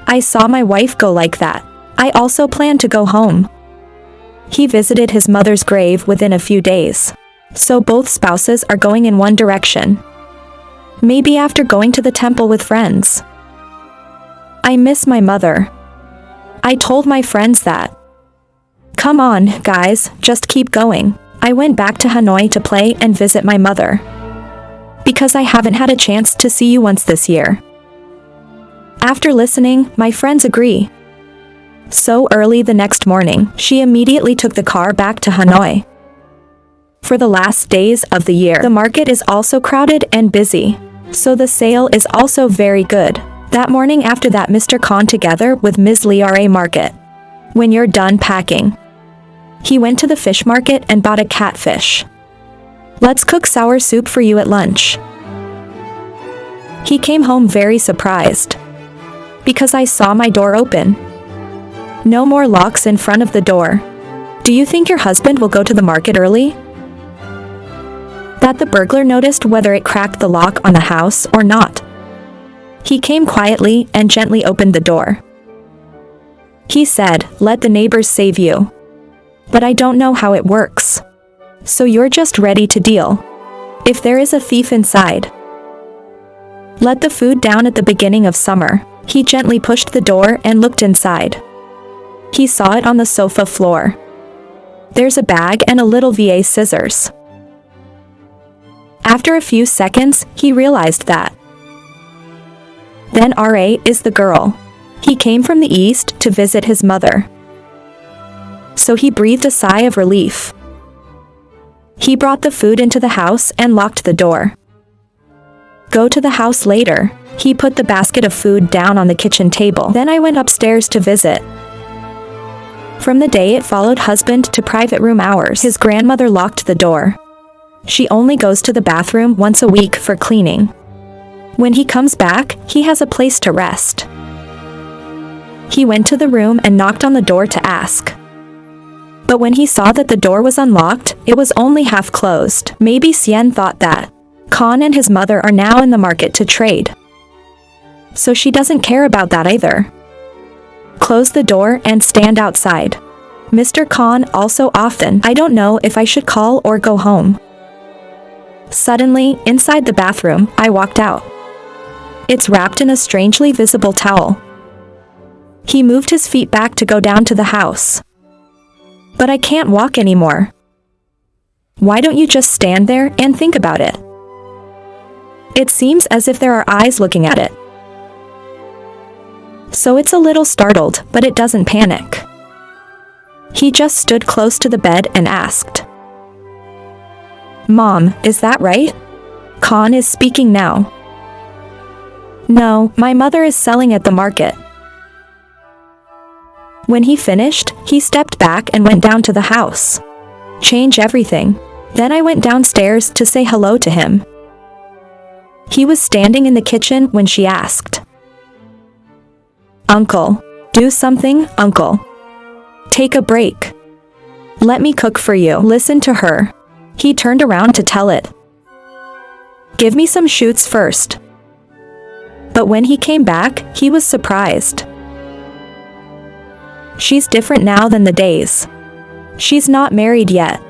I saw my wife go like that. I also planned to go home. He visited his mother's grave within a few days. So both spouses are going in one direction. Maybe after going to the temple with friends. I miss my mother. I told my friends that. Come on, guys, just keep going. I went back to Hanoi to play and visit my mother. Because I haven't had a chance to see you once this year. After listening, my friends agree. So early the next morning, she immediately took the car back to Hanoi. For the last days of the year, the market is also crowded and busy. So the sale is also very good. That morning after that, Mr. Khan together with Ms. Liare market. When you're done packing. He went to the fish market and bought a catfish. Let's cook sour soup for you at lunch. He came home very surprised. Because I saw my door open. No more locks in front of the door. Do you think your husband will go to the market early? That the burglar noticed whether it cracked the lock on the house or not. He came quietly and gently opened the door. He said, "Let the neighbors save you." But I don't know how it works. So you're just ready to deal. If there is a thief inside. Let the food down at the beginning of summer. He gently pushed the door and looked inside. He saw it on the sofa floor. There's a bag and a little VA scissors. After a few seconds, he realized that. Then RA is the girl. He came from the east to visit his mother. So he breathed a sigh of relief. He brought the food into the house and locked the door. Go to the house later. He put the basket of food down on the kitchen table. Then I went upstairs to visit. From the day it followed husband to private room hours, his grandmother locked the door. She only goes to the bathroom once a week for cleaning. When he comes back, he has a place to rest. He went to the room and knocked on the door to ask. But when he saw that the door was unlocked, it was only half closed. Maybe Sien thought that Khan and his mother are now in the market to trade. So she doesn't care about that either. Close the door and stand outside. Mr. Khan also often, I don't know if I should call or go home. Suddenly, inside the bathroom, I walked out. It's wrapped in a strangely visible towel. He moved his feet back to go down to the house. But I can't walk anymore. Why don't you just stand there and think about it? It seems as if there are eyes looking at it. So it's a little startled, but it doesn't panic. He just stood close to the bed and asked. Mom, is that right? Khan is speaking now. No, my mother is selling at the market. When he finished, he stepped back and went down to the house. Change everything. Then I went downstairs to say hello to him. He was standing in the kitchen when she asked. Uncle, do something, Uncle. Take a break. Let me cook for you. Listen to her. He turned around to tell it. Give me some shoots first. But when he came back, he was surprised. She's different now than the days. She's not married yet.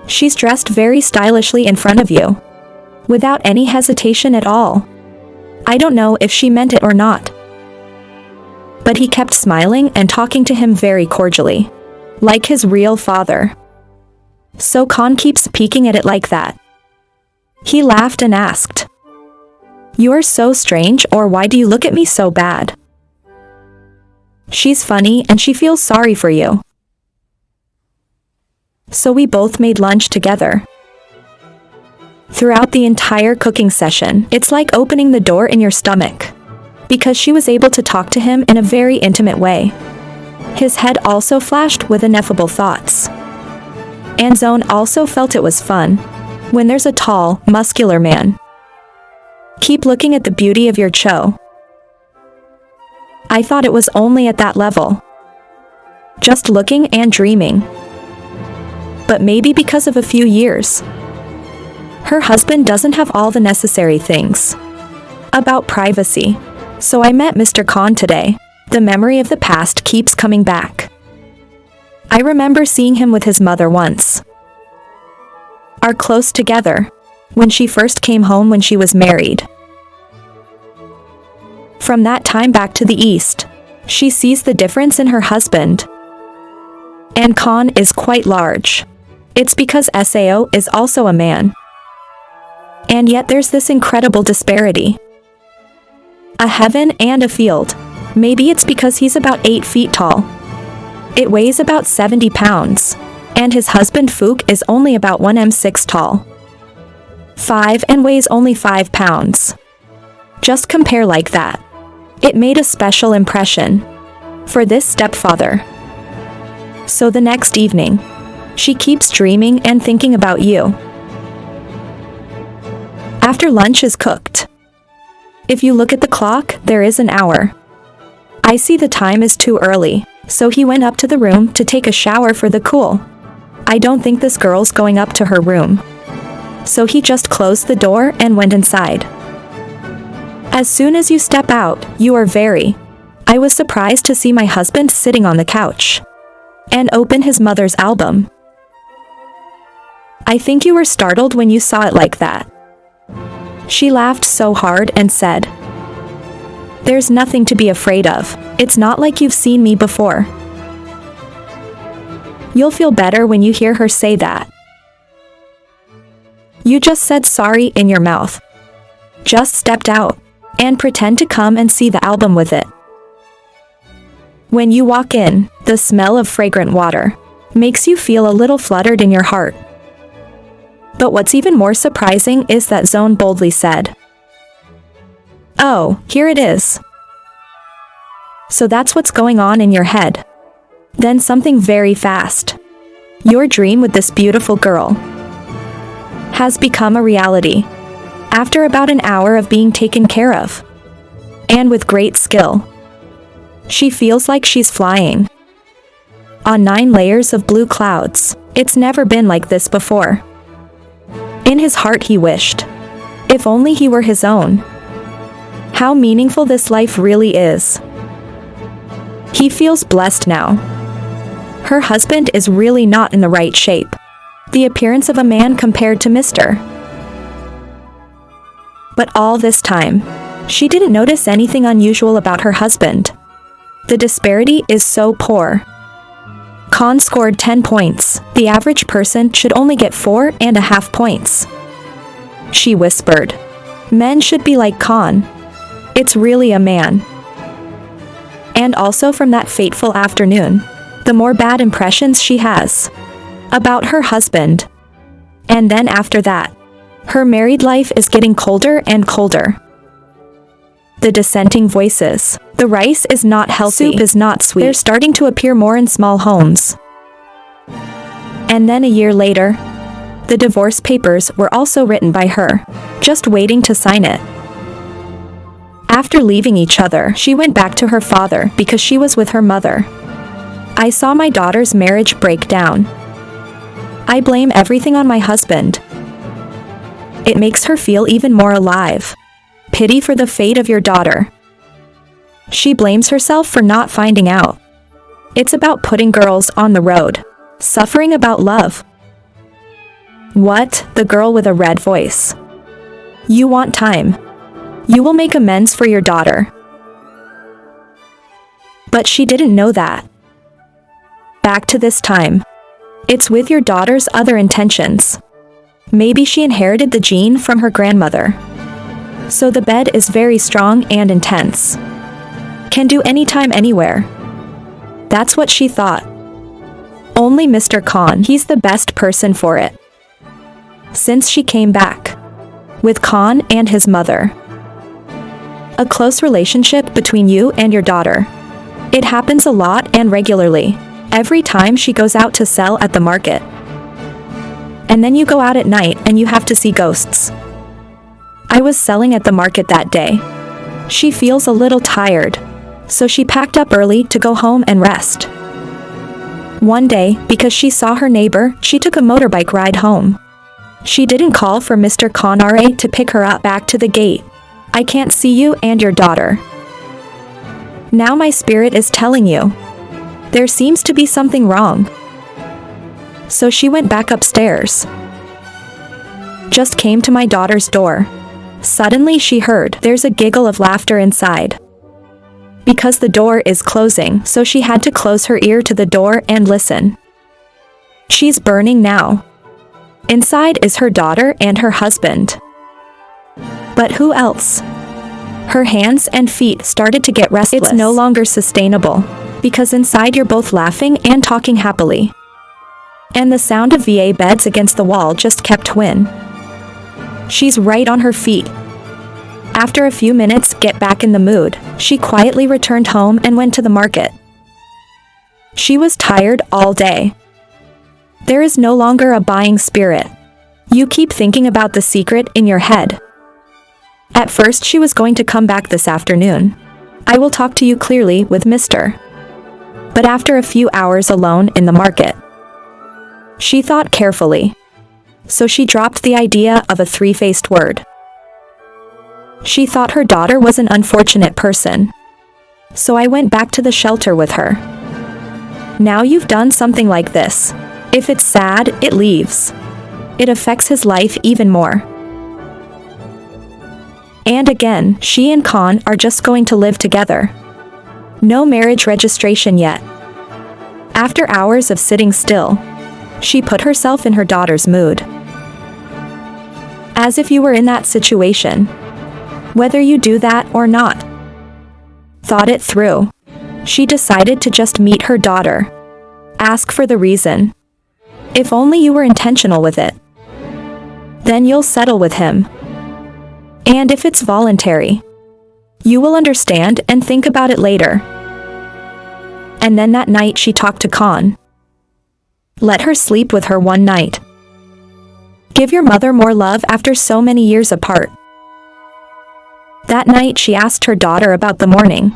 She's dressed very stylishly in front of you. Without any hesitation at all. I don't know if she meant it or not. But he kept smiling and talking to him very cordially. Like his real father. So Khan keeps peeking at it like that. He laughed and asked. You're so strange, or why do you look at me so bad? She's funny and she feels sorry for you. So we both made lunch together. Throughout the entire cooking session, it's like opening the door in your stomach. Because she was able to talk to him in a very intimate way. His head also flashed with ineffable thoughts. And Zone also felt it was fun. When there's a tall, muscular man. Keep looking at the beauty of your Cho. I thought it was only at that level. Just looking and dreaming. But maybe because of a few years. Her husband doesn't have all the necessary things. About privacy. So I met Mr. Khan today. The memory of the past keeps coming back. I remember seeing him with his mother once. Are close together. When she first came home when she was married. From that time back to the east, she sees the difference in her husband. And Khan is quite large. It's because Sao is also a man. And yet there's this incredible disparity. A heaven and a field. Maybe it's because he's about 8 feet tall. It weighs about 70 pounds. And his husband Fook is only about 1m6 tall. 5 and weighs only 5 pounds. Just compare like that. It made a special impression. For this stepfather. So the next evening. She keeps dreaming and thinking about you. After lunch is cooked. If you look at the clock, there is an hour. I see the time is too early, so he went up to the room to take a shower for the cool. I don't think this girl's going up to her room. So he just closed the door and went inside. As soon as you step out, you are very. I was surprised to see my husband sitting on the couch. And open his mother's album. I think you were startled when you saw it like that. She laughed so hard and said, "There's nothing to be afraid of. It's not like you've seen me before." You'll feel better when you hear her say that. You just said sorry in your mouth. Just stepped out. And pretend to come and see the album with it. When you walk in, the smell of fragrant water makes you feel a little fluttered in your heart. But what's even more surprising is that Zone boldly said, "Oh, here it is." So that's what's going on in your head. Then something very fast. Your dream with this beautiful girl has become a reality. After about an hour of being taken care of. And with great skill. She feels like she's flying. On 9 layers of blue clouds. It's never been like this before. In his heart he wished. If only he were his own. How meaningful this life really is. He feels blessed now. Her husband is really not in the right shape. The appearance of a man compared to Mr. But all this time, she didn't notice anything unusual about her husband. The disparity is so poor. Khan scored 10 points. The average person should only get 4.5 points. She whispered. Men should be like Khan. It's really a man. And also from that fateful afternoon, the more bad impressions she has about her husband. And then after that, her married life is getting colder and colder. The dissenting voices. The rice is not healthy. Soup is not sweet. They're starting to appear more in small homes. And then a year later, the divorce papers were also written by her, just waiting to sign it. After leaving each other, she went back to her father because she was with her mother. I saw my daughter's marriage break down. I blame everything on my husband. It makes her feel even more alive. Pity for the fate of your daughter. She blames herself for not finding out. It's about putting girls on the road. Suffering about love. What? The girl with a red voice. You want time. You will make amends for your daughter. But she didn't know that. Back to this time. It's with your daughter's other intentions. Maybe she inherited the gene from her grandmother. So the bed is very strong and intense. Can do anytime, anywhere. That's what she thought. Only Mr. Khan, he's the best person for it. Since she came back. With Khan and his mother. A close relationship between you and your daughter. It happens a lot and regularly. Every time she goes out to sell at the market. And then you go out at night and you have to see ghosts. I was selling at the market that day. She feels a little tired. So she packed up early to go home and rest. One day, because she saw her neighbor, she took a motorbike ride home. She didn't call for Mr. Conare to pick her up back to the gate. I can't see you and your daughter. Now my spirit is telling you. There seems to be something wrong. So she went back upstairs. Just came to my daughter's door. Suddenly she heard there's a giggle of laughter inside. Because the door is closing, so she had to close her ear to the door and listen. She's burning now. Inside is her daughter and her husband. But who else? Her hands and feet started to get restless. It's no longer sustainable. Because inside you're both laughing and talking happily. And the sound of VA beds against the wall just kept win. She's right on her feet. After a few minutes, get back in the mood, she quietly returned home and went to the market. She was tired all day. There is no longer a buying spirit. You keep thinking about the secret in your head. At first she was going to come back this afternoon. I will talk to you clearly with Mr. But after a few hours alone in the market, she thought carefully. So she dropped the idea of a three-faced word. She thought her daughter was an unfortunate person. So I went back to the shelter with her. Now you've done something like this. If it's sad, it leaves. It affects his life even more. And again, she and Khan are just going to live together. No marriage registration yet. After hours of sitting still, she put herself in her daughter's mood. As if you were in that situation. Whether you do that or not. Thought it through. She decided to just meet her daughter. Ask for the reason. If only you were intentional with it. Then you'll settle with him. And if it's voluntary, you will understand and think about it later. And then that night she talked to Khan. Let her sleep with her one night. Give your mother more love after so many years apart. That night she asked her daughter about the morning.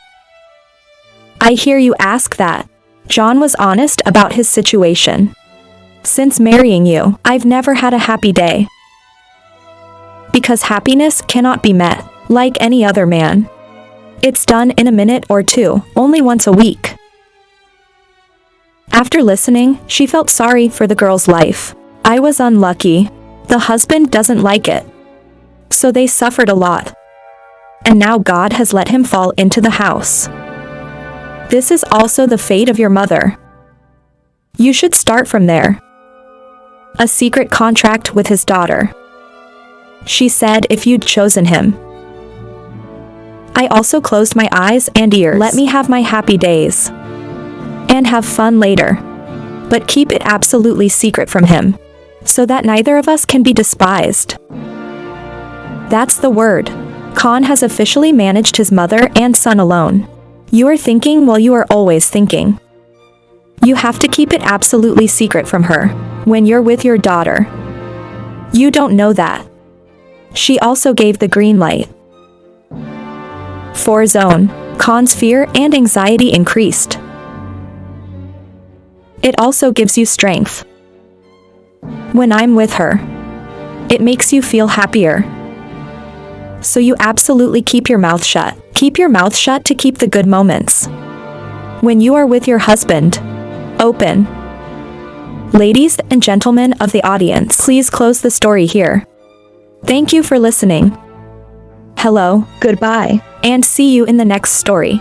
I hear you ask that. John was honest about his situation. Since marrying you, I've never had a happy day. Because happiness cannot be met, like any other man. It's done in a minute or two, only once a week. After listening, she felt sorry for the girl's life. I was unlucky. The husband doesn't like it. So they suffered a lot. And now God has let him fall into the house. This is also the fate of your mother. You should start from there. A secret contract with his daughter. She said if you'd chosen him. I also closed my eyes and ears. Let me have my happy days. And have fun later. But keep it absolutely secret from him. So that neither of us can be despised. That's the word. Khan has officially managed his mother and son alone. You are thinking while you are always thinking. You have to keep it absolutely secret from her. When you're with your daughter. You don't know that. She also gave the green light. 4 zone. Khan's fear and anxiety increased. It also gives you strength. When I'm with her, it makes you feel happier. So you absolutely keep your mouth shut. Keep your mouth shut to keep the good moments. When you are with your husband, open. Ladies and gentlemen of the audience, please close the story here. Thank you for listening. Hello, goodbye, and see you in the next story.